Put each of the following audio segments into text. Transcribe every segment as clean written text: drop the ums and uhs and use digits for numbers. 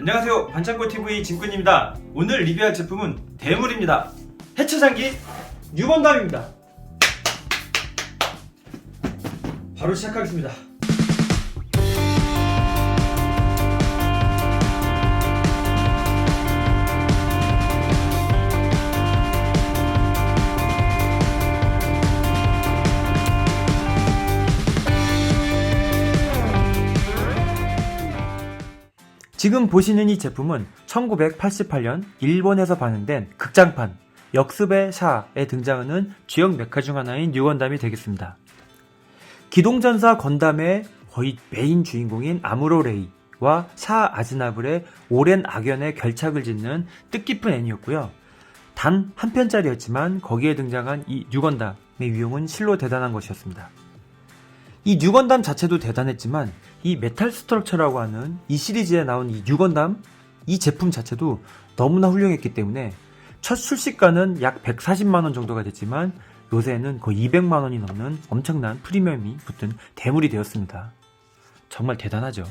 안녕하세요, 반창고TV 진꾼입니다. 오늘 리뷰할 제품은 대물입니다. 해체장기 6원담입니다. 바로 시작하겠습니다. 지금 보시는 이 제품은 1988년 일본에서 발행된 극장판 역습의 샤에 등장하는 주역 메카 중 하나인 뉴건담이 되겠습니다. 기동전사 건담의 거의 메인 주인공인 아무로 레이와 샤 아즈나블의 오랜 악연의 결착을 짓는 뜻깊은 애니였고요. 단 한 편짜리였지만 거기에 등장한 이 뉴건담의 위용은 실로 대단한 것이었습니다. 이 뉴건담 자체도 대단했지만 이 메탈 스트럭처라고 하는 이 시리즈에 나온 이 뉴건담 이 제품 자체도 너무나 훌륭했기 때문에 첫 출시가는 약 140만원 정도가 됐지만 요새는 거의 200만원이 넘는 엄청난 프리미엄이 붙은 대물이 되었습니다. 정말 대단하죠.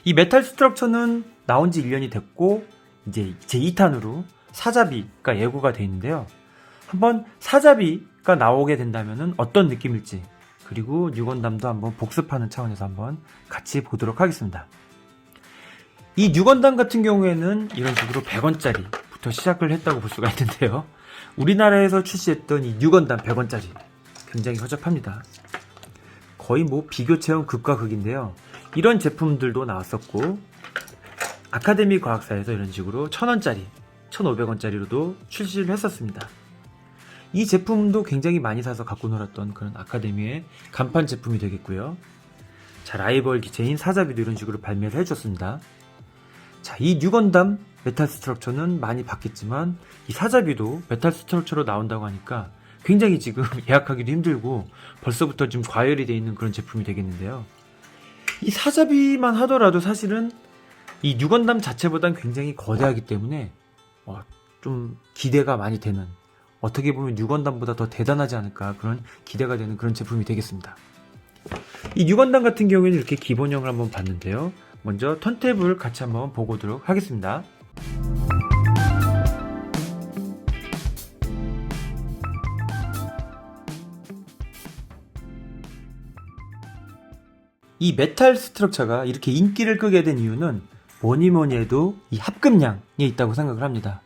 이 메탈 스트럭처는 나온 지 1년이 됐고 이제 제2탄으로 사자비가 예고가 되어 있는데요. 한번 사자비가 나오게 된다면 어떤 느낌일지, 그리고 뉴건담도 한번 복습하는 차원에서 한번 같이 보도록 하겠습니다. 이 뉴건담 같은 경우에는 이런 식으로 100원짜리부터 시작을 했다고 볼 수가 있는데요. 우리나라에서 출시했던 이 뉴건담 100원짜리 굉장히 허접합니다. 거의 뭐 비교 체험 극과 극인데요. 이런 제품들도 나왔었고 아카데미 과학사에서 이런 식으로 1000원짜리, 1500원짜리로도 출시를 했었습니다. 이 제품도 굉장히 많이 사서 갖고 놀았던 그런 아카데미의 간판 제품이 되겠고요. 자, 라이벌 기체인 사자비도 이런 식으로 발매를 해줬습니다. 자, 이 뉴건담 메탈 스트럭처는 많이 봤겠지만 이 사자비도 메탈 스트럭처로 나온다고 하니까 굉장히 지금 예약하기도 힘들고 벌써부터 좀 과열이 되어 있는 그런 제품이 되겠는데요. 이 사자비만 하더라도 사실은 이 뉴건담 자체보단 굉장히 거대하기 때문에 좀 기대가 많이 되는, 어떻게 보면 뉴건담보다 더 대단하지 않을까 그런 기대가 되는 그런 제품이 되겠습니다. 이 뉴건담 같은 경우에는 이렇게 기본형을 한번 봤는데요. 먼저 턴테이블 같이 한번 보고 오도록 하겠습니다. 이 메탈 스트럭처가 이렇게 인기를 끄게 된 이유는 뭐니 해도 이 합금량에 있다고 생각을 합니다.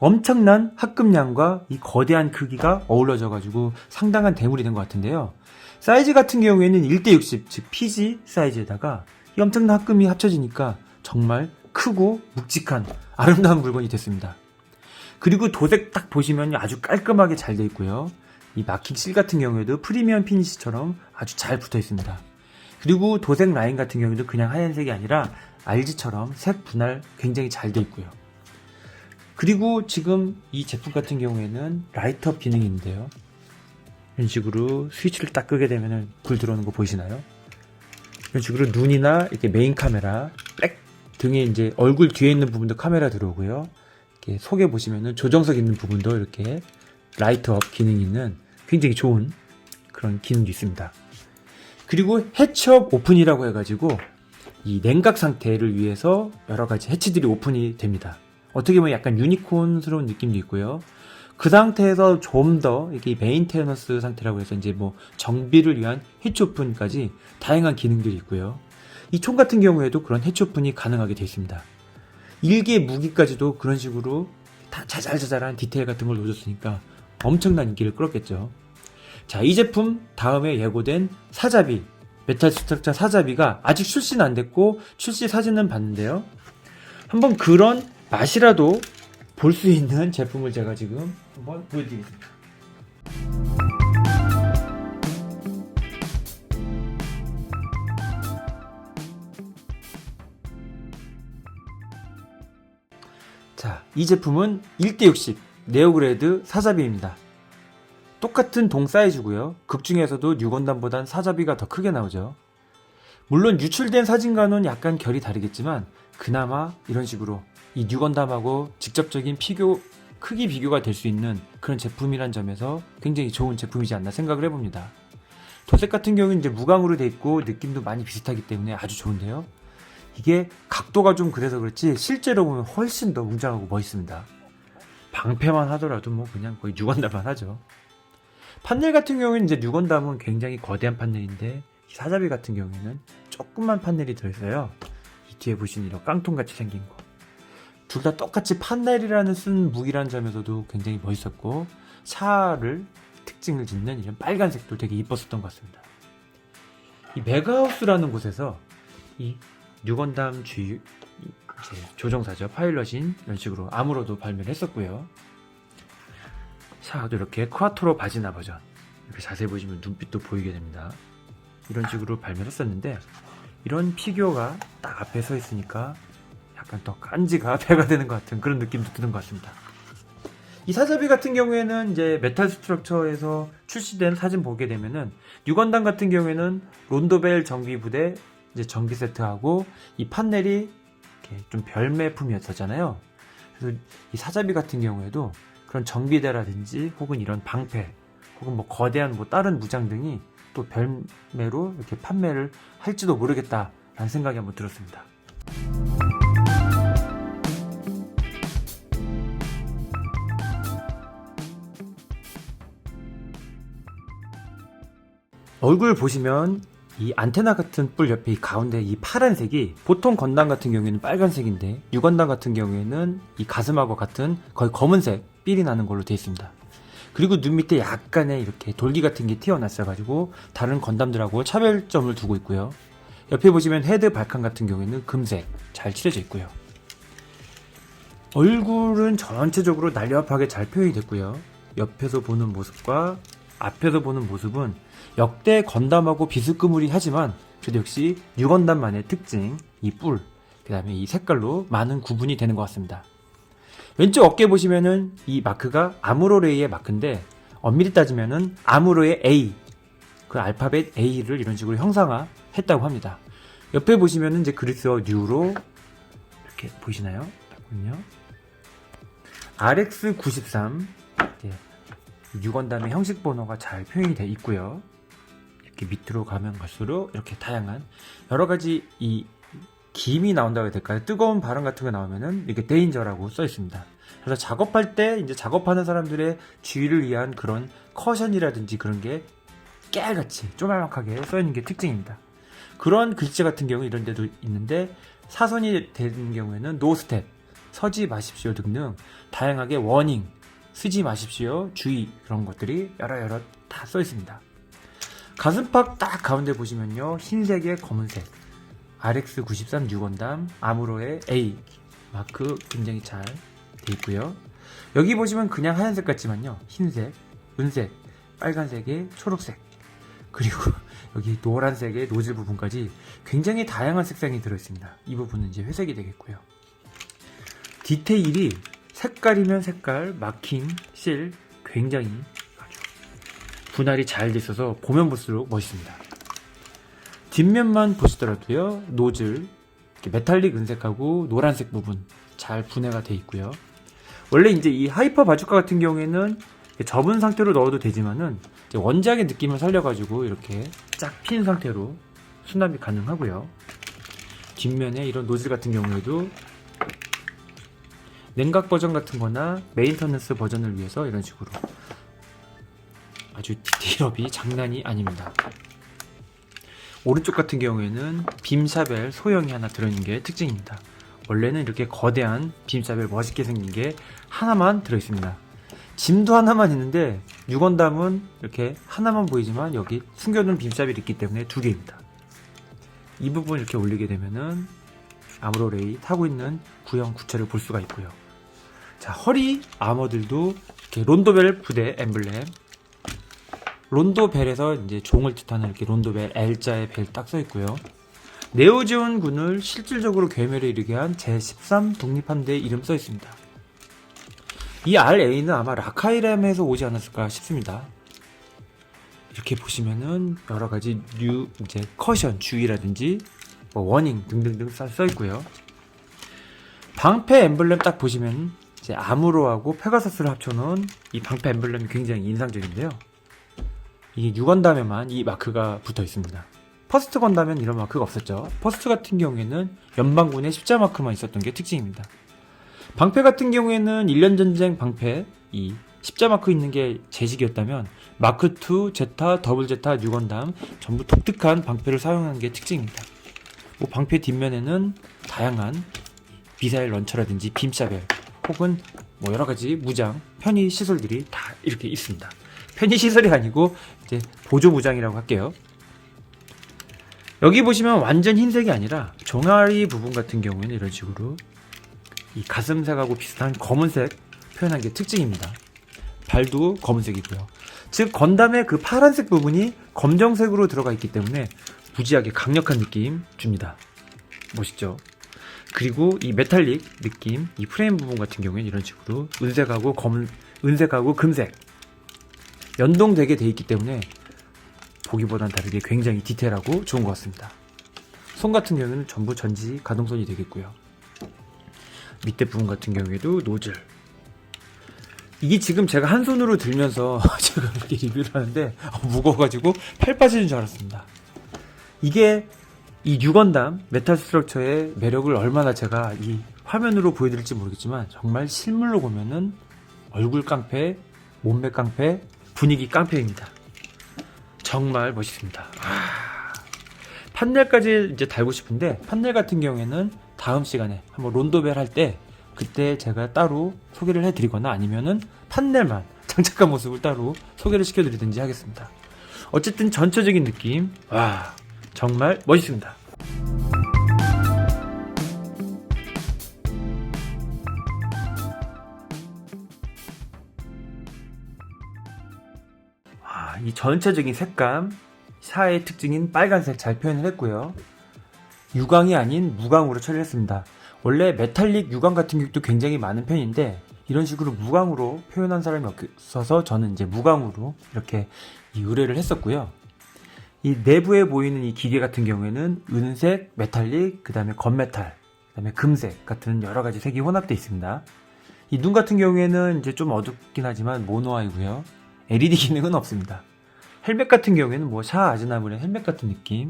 엄청난 합금량과 이 거대한 크기가 어우러져 가지고 상당한 대물이 된 것 같은데요. 사이즈 같은 경우에는 1:60, 즉 PG 사이즈에다가 이 엄청난 합금이 합쳐지니까 정말 크고 묵직한 아름다운 물건이 됐습니다. 그리고 도색 딱 보시면 아주 깔끔하게 잘 되어 있고요. 이 마킹 실 같은 경우에도 프리미엄 피니시처럼 아주 잘 붙어 있습니다. 그리고 도색 라인 같은 경우에도 그냥 하얀색이 아니라 RG처럼 색 분할 굉장히 잘 되어 있고요. 그리고 지금 이 제품 같은 경우에는 라이트업 기능이 있는데요. 이런 식으로 스위치를 딱 끄게 되면 불 들어오는 거 보이시나요? 이런 식으로 눈이나 이렇게 메인 카메라, 백 등에 이제 얼굴 뒤에 있는 부분도 카메라 들어오고요. 이렇게 속에 보시면은 조정석 있는 부분도 이렇게 라이트업 기능이 있는 굉장히 좋은 그런 기능도 있습니다. 그리고 해치업 오픈이라고 해가지고 이 냉각 상태를 위해서 여러 가지 해치들이 오픈이 됩니다. 어떻게 보면 약간 유니콘스러운 느낌도 있고요. 그 상태에서 좀 더 이게 메인테너스 상태라고 해서 이제 뭐 정비를 위한 해치 오픈까지 다양한 기능들이 있고요. 이 총 같은 경우에도 그런 해치 오픈이 가능하게 되어 있습니다. 일개 무기까지도 그런 식으로 다 자잘자잘한 디테일 같은 걸 넣어줬으니까 엄청난 인기를 끌었겠죠. 자, 이 제품 다음에 예고된 사자비, 메탈 스트럭처 사자비가 아직 출시는 안 됐고 출시 사진은 봤는데요. 한번 그런 맛이라도 볼 수 있는 제품을 제가 지금 한번 보여드리겠습니다. 자, 이 제품은 1:60 네오그레드 사자비입니다. 똑같은 동 사이즈고요. 극 중에서도 뉴건담보단 사자비가 더 크게 나오죠. 물론 유출된 사진과는 약간 결이 다르겠지만 그나마 이런 식으로 이 뉴건담하고 직접적인 크기 비교가 될 수 있는 그런 제품이란 점에서 굉장히 좋은 제품이지 않나 생각을 해봅니다. 도색 같은 경우는 이제 무광으로 되어 있고 느낌도 많이 비슷하기 때문에 아주 좋은데요. 이게 각도가 좀 그래서 그렇지 실제로 보면 훨씬 더 웅장하고 멋있습니다. 방패만 하더라도 뭐 그냥 거의 뉴건담만 하죠. 판넬 같은 경우에는 이제 뉴건담은 굉장히 거대한 판넬인데 사자비 같은 경우에는 조그만 판넬이 들어있어요. 이 뒤에 보시는 이런 깡통같이 생긴 거. 둘 다 똑같이 판넬이라는 쓴 무기라는 점에서도 굉장히 멋있었고 샤를 특징을 짓는 이런 빨간색도 되게 이뻤었던 것 같습니다. 이 메가하우스라는 곳에서 이 뉴건담 조종사죠. 파일럿인 이런 식으로 암으로도 발매를 했었고요. 샤도 이렇게 쿼트로 바지나 버전 이렇게 자세히 보시면 눈빛도 보이게 됩니다. 이런 식으로 발매를 했었는데 이런 피규어가 딱 앞에 서 있으니까 약간 더 간지가 배가 되는 것 같은 그런 느낌도 드는 것 같습니다. 이 사자비 같은 경우에는 이제 메탈 스트럭처에서 출시된 사진 보게 되면은 뉴건담 같은 경우에는 론도벨 정비 부대 이제 전기 세트하고 이 판넬이 이렇게 좀 별매품이었잖아요. 그래서 이 사자비 같은 경우에도 그런 정비대라든지 혹은 이런 방패 혹은 뭐 거대한 뭐 다른 무장 등이 또 별매로 이렇게 판매를 할지도 모르겠다라는 생각이 한번 들었습니다. 얼굴 보시면 이 안테나 같은 뿔 옆에 이 가운데 이 파란색이 보통 건담 같은 경우에는 빨간색인데 뉴건담 같은 경우에는 이 가슴하고 같은 거의 검은색 삘이 나는 걸로 되어 있습니다. 그리고 눈 밑에 약간의 이렇게 돌기 같은 게 튀어나왔어가지고 다른 건담들하고 차별점을 두고 있고요. 옆에 보시면 헤드 발칸 같은 경우에는 금색 잘 칠해져 있고요. 얼굴은 전체적으로 날렵하게 잘 표현이 됐고요. 옆에서 보는 모습과 앞에서 보는 모습은 역대 건담하고 비스무리하지만 그래도 역시 뉴건담만의 특징, 이 뿔, 그 다음에 이 색깔로 많은 구분이 되는 것 같습니다. 왼쪽 어깨 보시면은 이 마크가 아무로레이의 마크인데 엄밀히 따지면은 아무로의 A, 그 알파벳 A를 이런 식으로 형상화했다고 합니다. 옆에 보시면은 이제 그리스어 뉴로 이렇게 보이시나요? RX93 뉴건담의 형식 번호가 잘 표현이 되어 있고요. 이렇게 밑으로 가면 갈수록 이렇게 다양한 여러 가지 이 김이 나온다고 해야 될까요? 뜨거운 발음 같은 거 나오면은 이렇게 데인저라고 써 있습니다. 그래서 작업할 때 이제 작업하는 사람들의 주의를 위한 그런 커션이라든지 그런 게 깨알같이 쪼말막하게 써 있는 게 특징입니다. 그런 글자 같은 경우 이런 데도 있는데 사선이 되는 경우에는 노 스텝, 서지 마십시오 등등 다양하게 워닝, 쓰지 마십시오, 주의 그런 것들이 여러 다 써 있습니다. 가슴팍 딱 가운데 보시면요 흰색에 검은색 RX93 뉴건담 아무로의 A 마크 굉장히 잘 돼 있고요. 여기 보시면 그냥 하얀색 같지만요 흰색, 은색, 빨간색에 초록색 그리고 여기 노란색의 노즐 부분까지 굉장히 다양한 색상이 들어있습니다. 이 부분은 이제 회색이 되겠고요. 디테일이 색깔이면 색깔, 마킹, 실 굉장히 아주 분할이 잘 돼 있어서 보면 볼수록 멋있습니다. 뒷면만 보시더라도요 노즐 메탈릭 은색하고 노란색 부분 잘 분해가 돼 있고요. 원래 이제 이 하이퍼 바주카 같은 경우에는 접은 상태로 넣어도 되지만은 원작의 느낌을 살려가지고 이렇게 쫙 핀 상태로 수납이 가능하고요. 뒷면에 이런 노즐 같은 경우에도 냉각 버전 같은 거나 메인터넌스 버전을 위해서 이런 식으로 아주 디테일업이 장난이 아닙니다. 오른쪽 같은 경우에는 빔샤벨 소형이 하나 들어있는 게 특징입니다. 원래는 이렇게 거대한 빔샤벨 멋있게 생긴 게 하나만 들어있습니다. 짐도 하나만 있는데 뉴건담은 이렇게 하나만 보이지만 여기 숨겨둔 빔샤벨이 있기 때문에 두 개입니다. 이 부분 이렇게 올리게 되면은 아무로레이 타고 있는 구형 구체를 볼 수가 있고요. 자, 허리 아머들도 이렇게 론도벨 부대 엠블렘, 론도벨에서 이제 종을 뜻하는 이렇게 론도벨 L자의 벨 딱 써 있고요. 네오지온 군을 실질적으로 괴멸에 이르게 한 제13 독립함대의 이름 써 있습니다. 이 RA는 아마 라카이람에서 오지 않았을까 싶습니다. 이렇게 보시면은 여러 가지 이제 커션 주의라든지 뭐 워닝 등등등 써 있고요. 방패 엠블렘 딱 보시면 이제 아무로하고 페가서스를 합쳐놓은 이 방패 엠블렘이 굉장히 인상적인데요. 이게 뉴건담에만 이 마크가 붙어 있습니다. 퍼스트 건담엔 이런 마크가 없었죠. 퍼스트 같은 경우에는 연방군의 십자 마크만 있었던 게 특징입니다. 방패 같은 경우에는 1년 전쟁 방패 이 십자 마크 있는 게 제식이었다면 마크2, 제타, 더블 제타, 뉴건담 전부 독특한 방패를 사용한 게 특징입니다. 뭐 방패 뒷면에는 다양한 미사일 런처라든지 빔사벨 혹은 뭐 여러가지 무장, 편의 시설들이 다 이렇게 있습니다. 편의 시설이 아니고 이제 보조 무장이라고 할게요. 여기 보시면 완전 흰색이 아니라 종아리 부분 같은 경우에는 이런 식으로 이 가슴색하고 비슷한 검은색 표현한 게 특징입니다. 발도 검은색이고요. 즉 건담의 그 파란색 부분이 검정색으로 들어가 있기 때문에 무지하게 강력한 느낌 줍니다. 멋있죠? 그리고 이 메탈릭 느낌, 이 프레임 부분 같은 경우에는 이런 식으로 은색하고 은색하고 금색 연동되게 돼 있기 때문에 보기보단 다르게 굉장히 디테일하고 좋은 것 같습니다. 손 같은 경우에는 전부 전지 가동손이 되겠고요. 밑에 부분 같은 경우에도 노즐. 이게 지금 제가 한 손으로 들면서 제가 이렇게 리뷰를 하는데 무거워가지고 팔 빠지는 줄 알았습니다. 이게 이 뉴건담 메탈 스트럭처의 매력을 얼마나 제가 이 화면으로 보여드릴지 모르겠지만 정말 실물로 보면은 얼굴 깡패, 몸매 깡패, 분위기 깡패입니다. 정말 멋있습니다. 판넬까지 이제 달고 싶은데 판넬 같은 경우에는 다음 시간에 한번 론도벨 할 때 그때 제가 따로 소개를 해드리거나 아니면은 판넬만 장착한 모습을 따로 소개를 시켜드리든지 하겠습니다. 어쨌든 전체적인 느낌 와 정말 멋있습니다. 이 전체적인 색감 샤의 특징인 빨간색 잘 표현을 했고요. 유광이 아닌 무광으로 처리했습니다. 원래 메탈릭 유광 같은 경우도 굉장히 많은 편인데 이런 식으로 무광으로 표현한 사람이 없어서 저는 이제 무광으로 이렇게 의뢰를 했었고요. 이 내부에 보이는 이 기계 같은 경우에는 은색, 메탈릭, 그 다음에 건메탈, 그 다음에 금색 같은 여러 가지 색이 혼합되어 있습니다. 이 눈 같은 경우에는 이제 좀 어둡긴 하지만 모노아이고요. LED 기능은 없습니다. 헬멧 같은 경우에는 뭐 샤 아즈나물의 헬멧 같은 느낌,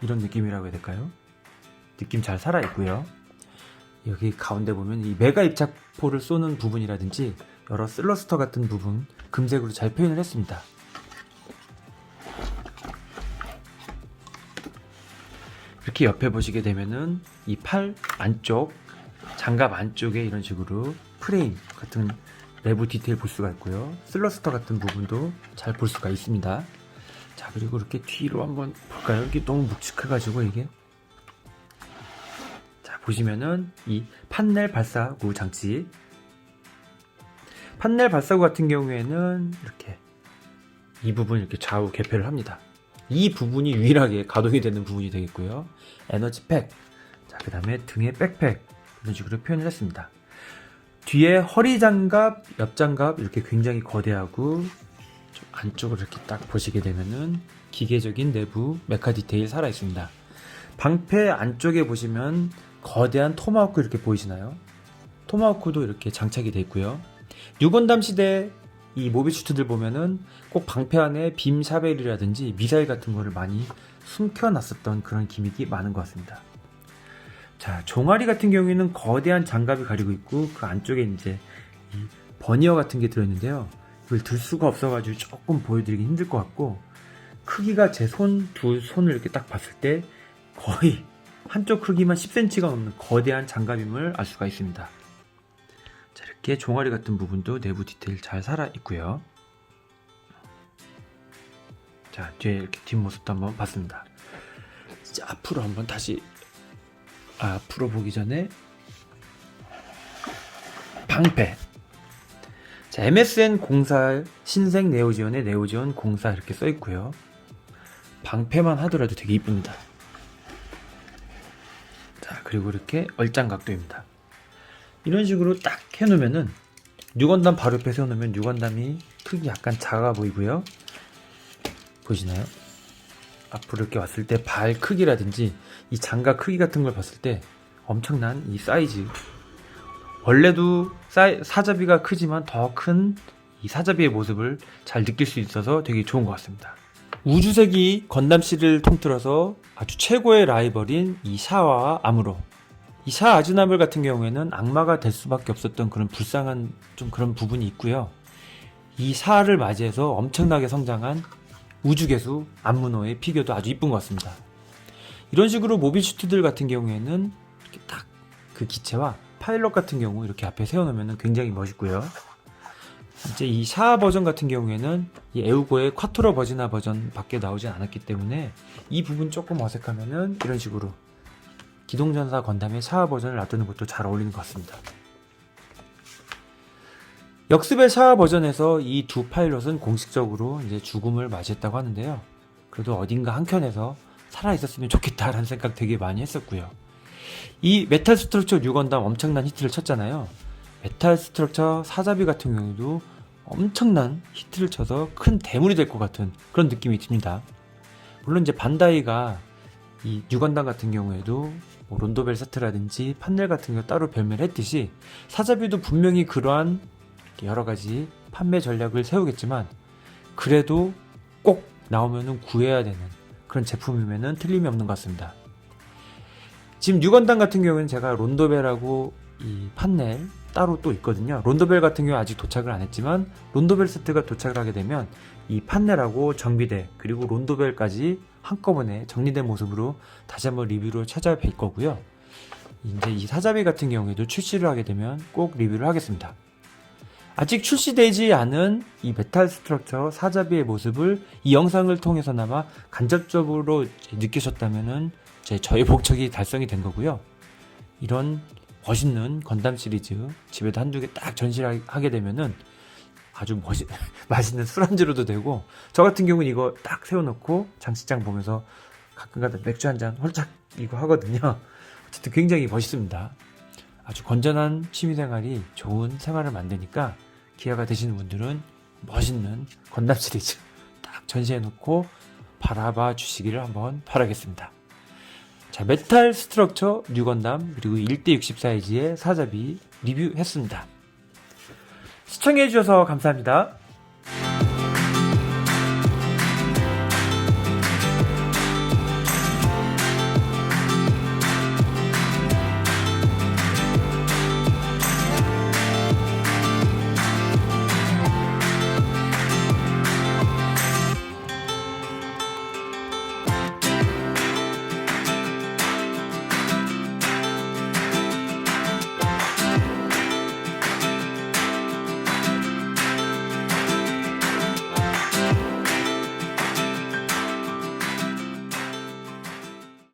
이런 느낌이라고 해야 될까요? 느낌 잘 살아있고요. 여기 가운데 보면 이 메가 입착포를 쏘는 부분이라든지 여러 슬러스터 같은 부분 금색으로 잘 표현을 했습니다. 이렇게 옆에 보시게 되면은 이 팔 안쪽, 장갑 안쪽에 이런 식으로 프레임 같은 내부 디테일 볼 수가 있고요. 슬러스터 같은 부분도 잘 볼 수가 있습니다. 자, 그리고 이렇게 뒤로 한번 볼까요? 이게 너무 묵직해가지고 이게. 자, 보시면은 이 판넬 발사구 장치. 판넬 발사구 같은 경우에는 이렇게 이 부분 이렇게 좌우 개폐를 합니다. 이 부분이 유일하게 가동이 되는 부분이 되겠고요. 에너지 팩. 자, 그 다음에 등에 백팩. 이런 식으로 표현을 했습니다. 뒤에 허리 장갑, 옆 장갑 이렇게 굉장히 거대하고 좀 안쪽으로 이렇게 딱 보시게 되면은 기계적인 내부 메카 디테일 살아 있습니다. 방패 안쪽에 보시면 거대한 토마호크 이렇게 보이시나요? 토마호크도 이렇게 장착이 되어 있고요. 뉴건담 시대 이 모빌 슈트들 보면은 꼭 방패 안에 빔 샤벨이라든지 미사일 같은 거를 많이 숨겨놨었던 그런 기믹이 많은 것 같습니다. 자, 종아리 같은 경우에는 거대한 장갑이 가리고 있고 그 안쪽에 이제 이 버니어 같은 게 들어있는데요. 이걸 들 수가 없어가지고 조금 보여드리기 힘들 것 같고 크기가 제 두 손을 이렇게 딱 봤을 때 거의 한쪽 크기만 10cm가 넘는 거대한 장갑임을 알 수가 있습니다. 자, 이렇게 종아리 같은 부분도 내부 디테일 잘 살아 있고요. 자, 뒤에 이렇게 뒷모습도 한번 봤습니다. 자, 앞으로 한번 다시 앞으로 보기 전에 방패. 자, MSN 04 신생 네오지온의 네오지온 04 이렇게 써 있고요. 방패만 하더라도 되게 이쁩니다. 자, 그리고 이렇게 얼짱 각도입니다. 이런 식으로 딱 해놓으면은 뉴건담 바로 옆에 세워놓으면 뉴건담이 크기 약간 작아 보이고요. 보시나요? 앞으로 이렇게 왔을 때 발 크기라든지 이 장갑 크기 같은 걸 봤을 때 엄청난 이 사이즈. 원래도 사자비가 크지만 더 큰 이 사자비의 모습을 잘 느낄 수 있어서 되게 좋은 것 같습니다. 우주세기 건담 시리를 통틀어서 아주 최고의 라이벌인 이 샤와 아무로. 이 샤 아즈나블 같은 경우에는 악마가 될 수밖에 없었던 그런 불쌍한 좀 그런 부분이 있고요. 이 샤를 맞이해서 엄청나게 성장한 우주개수 암무노의 피규어도 아주 이쁜 것 같습니다. 이런 식으로 모빌슈트들 같은 경우에는 이렇게 딱 그 기체와 파일럿 같은 경우 이렇게 앞에 세워놓으면 굉장히 멋있고요. 이제 이 샤 버전 같은 경우에는 이 에우고의 콰토로 버지나 버전 밖에 나오지 않았기 때문에 이 부분 조금 어색하면은 이런 식으로 기동전사 건담의 샤 버전을 놔두는 것도 잘 어울리는 것 같습니다. 역습의 샤 버전에서 이 두 파일럿은 공식적으로 이제 죽음을 맞이했다고 하는데요. 그래도 어딘가 한켠에서 살아있었으면 좋겠다라는 생각 되게 많이 했었고요. 이 메탈 스트럭처 뉴 건담 엄청난 히트를 쳤잖아요. 메탈 스트럭처 사자비 같은 경우도 엄청난 히트를 쳐서 큰 대물이 될 것 같은 그런 느낌이 듭니다. 물론 이제 반다이가 이 뉴 건담 같은 경우에도 뭐 론도벨 세트라든지 판넬 같은 거 따로 별매를 했듯이 사자비도 분명히 그러한 여러 가지 판매 전략을 세우겠지만 그래도 꼭 나오면은 구해야 되는 그런 제품이면은 틀림이 없는 것 같습니다. 지금 뉴건담 같은 경우는 제가 론도벨하고 이 판넬 따로 또 있거든요. 론도벨 같은 경우 아직 도착을 안 했지만 론도벨 세트가 도착을 하게 되면 이 판넬하고 정비대 그리고 론도벨까지 한꺼번에 정리된 모습으로 다시 한번 리뷰로 찾아뵐 거고요. 이제 이 사자비 같은 경우에도 출시를 하게 되면 꼭 리뷰를 하겠습니다. 아직 출시되지 않은 이 메탈 스트럭처 사자비의 모습을 이 영상을 통해서나마 간접적으로 느끼셨다면은 저의 목적이 달성이 된 거고요. 이런 멋있는 건담 시리즈 집에도 한두 개 딱 전시를 하게 되면은 아주 맛있는 술안주로도 되고, 저 같은 경우는 이거 딱 세워놓고 장식장 보면서 가끔가다 맥주 한잔 홀짝 이거 하거든요. 어쨌든 굉장히 멋있습니다. 아주 건전한 취미생활이 좋은 생활을 만드니까 기회가 되시는 분들은 멋있는 건담 시리즈 딱 전시해놓고 바라봐 주시기를 한번 바라겠습니다. 자, 메탈 스트럭처 뉴 건담 그리고 1대60 사이즈의 사자비 리뷰했습니다. 시청해주셔서 감사합니다.